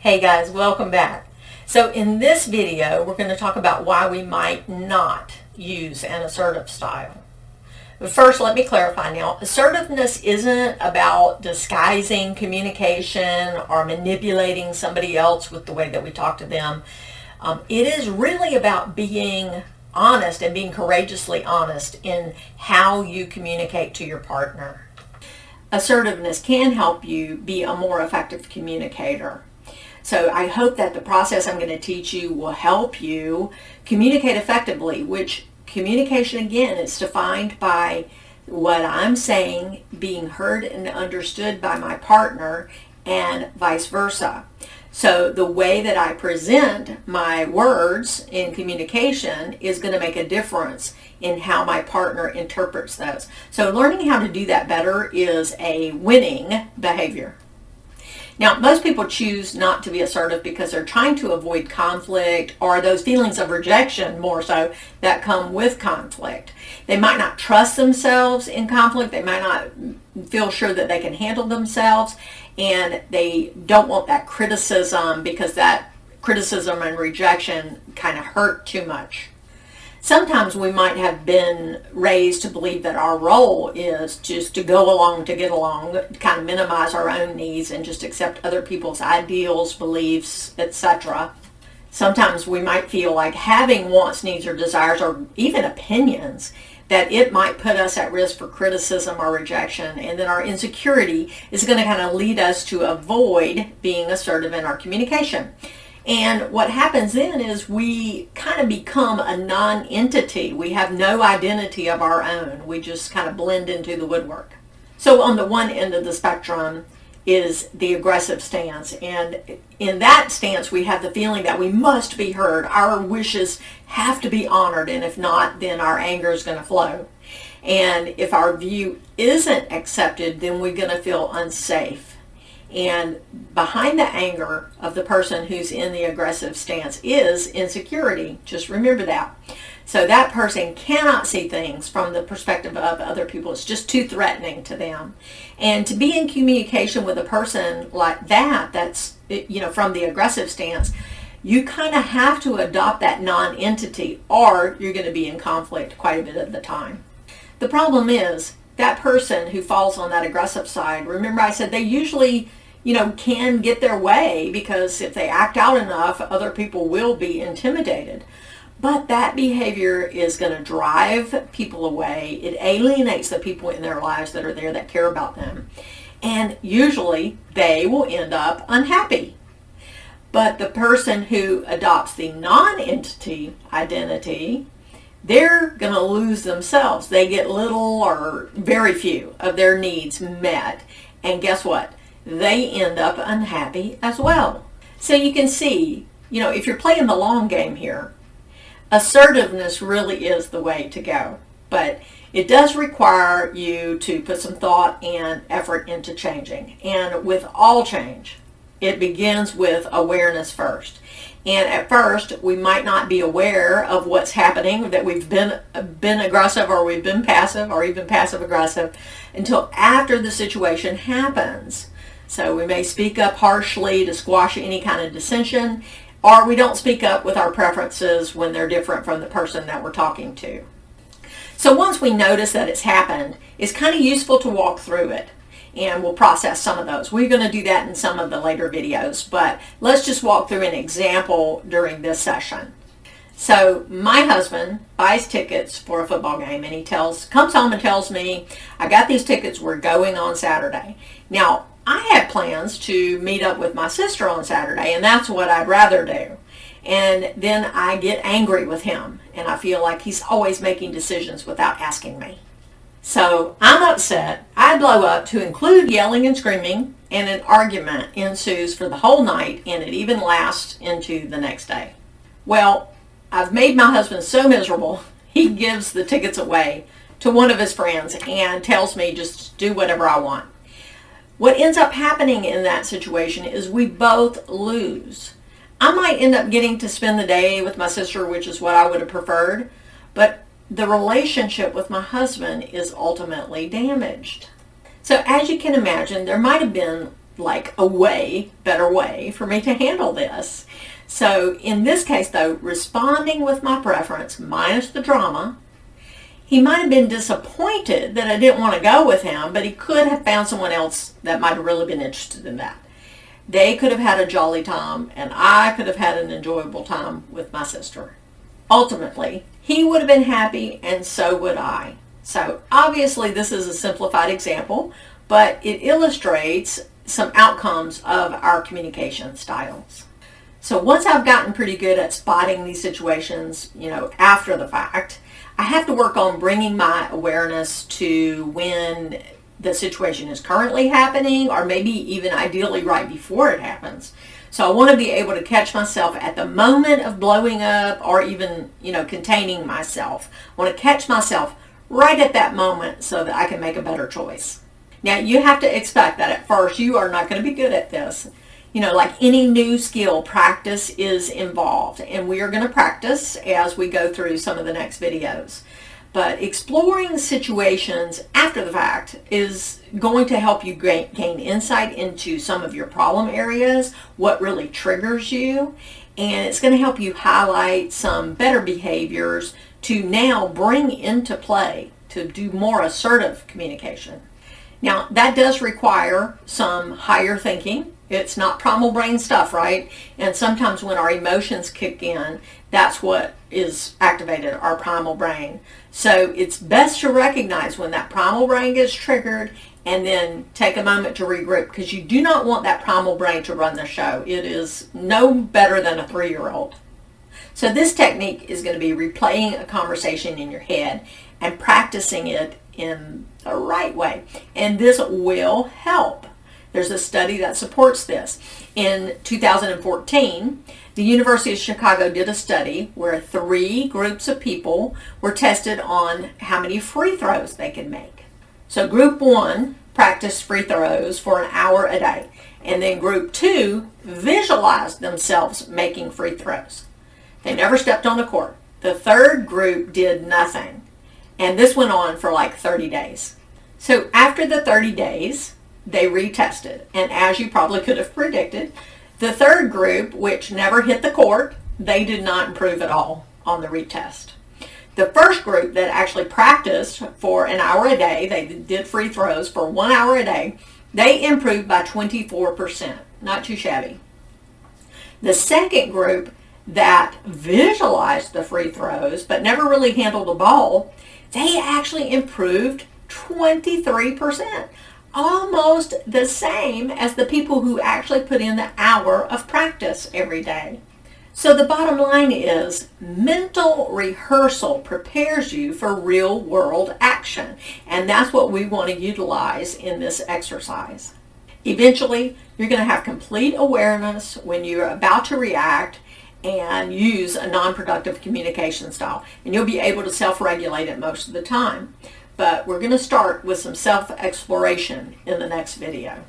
Hey guys, welcome back. So in this video, we're going to talk about why we might not use an assertive style. But first, let me clarify now. Assertiveness isn't about disguising communication or manipulating somebody else with the way that we talk to them. It is really about being honest and being courageously honest in how you communicate to your partner. Assertiveness can help you be a more effective communicator. So I hope that the process I'm going to teach you will help you communicate effectively, which communication, again, is defined by what I'm saying being heard and understood by my partner and vice versa. So the way that I present my words in communication is going to make a difference in how my partner interprets those. So learning how to do that better is a winning behavior. Now, most people choose not to be assertive because they're trying to avoid conflict or those feelings of rejection more so that come with conflict. They might not trust themselves in conflict. They might not feel sure that they can handle themselves, and they don't want that criticism because that criticism and rejection kind of hurt too much. Sometimes we might have been raised to believe that our role is just to go along to get along, kind of minimize our own needs and just accept other people's ideals, beliefs, etc. Sometimes we might feel like having wants, needs, or desires, or even opinions, that it might put us at risk for criticism or rejection, and then our insecurity is going to kind of lead us to avoid being assertive in our communication. And what happens then is we kind of become a non-entity. We have no identity of our own. We just kind of blend into the woodwork. So on the one end of the spectrum is the aggressive stance. And in that stance, we have the feeling that we must be heard. Our wishes have to be honored. And if not, then our anger is going to flow. And if our view isn't accepted, then we're going to feel unsafe. And behind the anger of the person who's in the aggressive stance is insecurity. Just remember that. So that person cannot see things from the perspective of other people. It's just too threatening to them. And to be in communication with a person like that, that's, from the aggressive stance, you kind of have to adopt that non-entity, or you're going to be in conflict quite a bit of the time. The problem is that person who falls on that aggressive side, remember I said they usually can get their way because if they act out enough, other people will be intimidated. But that behavior is going to drive people away. It alienates the people in their lives that are there that care about them. And usually they will end up unhappy. But the person who adopts the non-entity identity, they're going to lose themselves. They get little or very few of their needs met. And guess what? They end up unhappy as well. So you can see, if you're playing the long game here, assertiveness really is the way to go. But it does require you to put some thought and effort into changing. And with all change, it begins with awareness first. And at first, we might not be aware of what's happening, that we've been aggressive or we've been passive or even passive aggressive until after the situation happens. So we may speak up harshly to squash any kind of dissension, or we don't speak up with our preferences when they're different from the person that we're talking to. So once we notice that it's happened, it's kind of useful to walk through it, and we'll process some of those. We're going to do that in some of the later videos, but let's just walk through an example during this session. So my husband buys tickets for a football game, and he comes home and tells me, I got these tickets, we're going on Saturday. Now, I had plans to meet up with my sister on Saturday, and that's what I'd rather do. And then I get angry with him, and I feel like he's always making decisions without asking me. So I'm upset. I blow up to include yelling and screaming, and an argument ensues for the whole night, and it even lasts into the next day. Well, I've made my husband so miserable, he gives the tickets away to one of his friends and tells me just do whatever I want. What ends up happening in that situation is we both lose. I might end up getting to spend the day with my sister, which is what I would have preferred, but the relationship with my husband is ultimately damaged. So as you can imagine, there might have been like a better way for me to handle this. So in this case though, responding with my preference minus the drama, he might have been disappointed that I didn't want to go with him, but he could have found someone else that might have really been interested in that. They could have had a jolly time, and I could have had an enjoyable time with my sister. Ultimately, he would have been happy, and so would I. So obviously this is a simplified example, but it illustrates some outcomes of our communication styles. So once I've gotten pretty good at spotting these situations, after the fact, I have to work on bringing my awareness to when the situation is currently happening, or maybe even ideally right before it happens. So I want to be able to catch myself at the moment of blowing up, or even, containing myself. I want to catch myself right at that moment so that I can make a better choice. Now, you have to expect that at first you are not going to be good at this. Like any new skill, practice is involved, and we are going to practice as we go through some of the next videos. But exploring situations after the fact is going to help you gain insight into some of your problem areas, what really triggers you, and it's going to help you highlight some better behaviors to now bring into play to do more assertive communication. Now, that does require some higher thinking. It's not primal brain stuff, right? And sometimes when our emotions kick in, that's what is activated, our primal brain. So it's best to recognize when that primal brain gets triggered and then take a moment to regroup, because you do not want that primal brain to run the show. It is no better than a 3-year-old. So this technique is going to be replaying a conversation in your head and practicing it in the right way. And this will help. There's a study that supports this. In 2014, the University of Chicago did a study where 3 groups of people were tested on how many free throws they could make. So group 1 practiced free throws for an hour a day, and then group 2 visualized themselves making free throws. They never stepped on the court. The third group did nothing, and this went on for like 30 days. So after the 30 days, they retested, and as you probably could have predicted, the third group, which never hit the court, they did not improve at all on the retest. The first group that actually practiced for an hour a day, they did free throws for 1 hour a day, they improved by 24%. Not too shabby. The second group that visualized the free throws but never really handled the ball, they actually improved 23%. Almost the same as the people who actually put in the hour of practice every day. So the bottom line is, mental rehearsal prepares you for real world action, and that's what we want to utilize in this exercise. Eventually, you're going to have complete awareness when you're about to react and use a non-productive communication style, and you'll be able to self-regulate it most of the time. But we're going to start with some self-exploration in the next video.